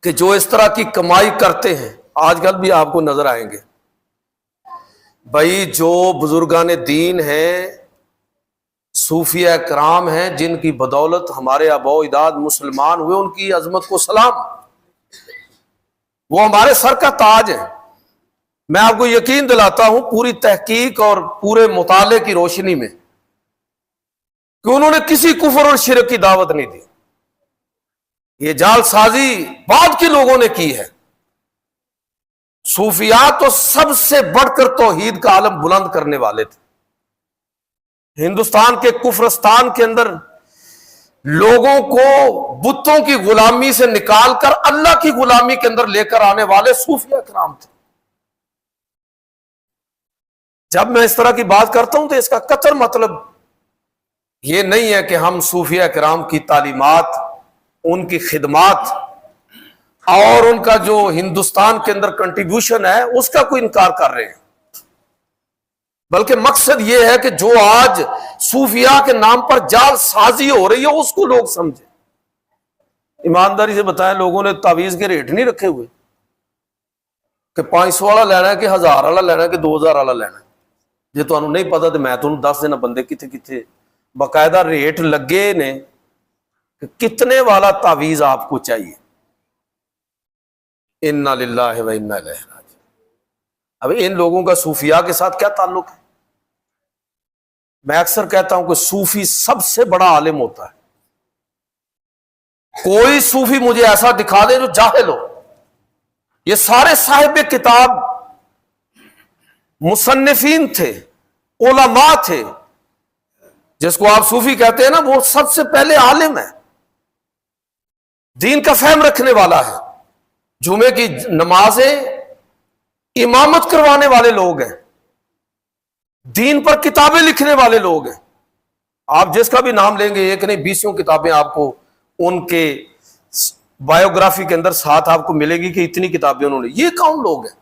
کہ جو اس طرح کی کمائی کرتے ہیں آج کل بھی آپ کو نظر آئیں گے. بھائی جو بزرگان دین ہیں، صوفیہ کرام ہیں، جن کی بدولت ہمارے آباء و اجداد مسلمان ہوئے، ان کی عظمت کو سلام. وہ ہمارے سر کا تاج ہے. میں آپ کو یقین دلاتا ہوں پوری تحقیق اور پورے مطالعے کی روشنی میں کہ انہوں نے کسی کفر اور شرک کی دعوت نہیں دی. یہ جال سازی بعد کے لوگوں نے کی ہے. صوفیاء تو سب سے بڑھ کر توحید کا عالم بلند کرنے والے تھے. ہندوستان کے کفرستان کے اندر لوگوں کو بتوں کی غلامی سے نکال کر اللہ کی غلامی کے اندر لے کر آنے والے صوفیاء کرام تھے. جب میں اس طرح کی بات کرتا ہوں تو اس کا قطعی مطلب یہ نہیں ہے کہ ہم صوفیاء کرام کی تعلیمات، ان کی خدمات اور ان کا جو ہندوستان کے اندر کنٹریبیوشن ہے اس کا کوئی انکار کر رہے ہیں، بلکہ مقصد یہ ہے کہ جو آج صوفیاء کے نام پر جال سازی ہو رہی ہے اس کو لوگ سمجھیں. ایمانداری سے بتائیں، لوگوں نے تعویذ کے ریٹ نہیں رکھے ہوئے کہ 500 والا لینا ہے کہ 1000 والا لینا ہے کہ 2000 والا لینا ہے. جی تو نہیں پتا تو میں تو دس دینا بندے کتنے کتنے باقاعدہ ریٹ لگے نے کہ کتنے والا تعویذ آپ کو چاہیے. انا للہ و انا الیہ راجعون. اب ان لوگوں کا صوفیاء کے ساتھ کیا تعلق ہے؟ میں اکثر کہتا ہوں کہ صوفی سب سے بڑا عالم ہوتا ہے. کوئی صوفی مجھے ایسا دکھا دے جو جاہل ہو. یہ سارے صاحب کتاب مصنفین تھے، علماء تھے. جس کو آپ صوفی کہتے ہیں نا، وہ سب سے پہلے عالم ہے، دین کا فہم رکھنے والا ہے، جمعے کی نمازیں امامت کروانے والے لوگ ہیں، دین پر کتابیں لکھنے والے لوگ ہیں. آپ جس کا بھی نام لیں گے، ایک نہیں 20 کتابیں آپ کو ان کے بایوگرافی کے اندر ساتھ آپ کو ملے گی کہ اتنی کتابیں انہوں نے. یہ کون لوگ ہیں؟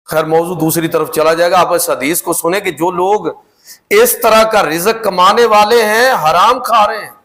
خیر موضوع دوسری طرف چلا جائے گا. آپ اس حدیث کو سنیں کہ جو لوگ اس طرح کا رزق کمانے والے ہیں حرام کھا رہے ہیں.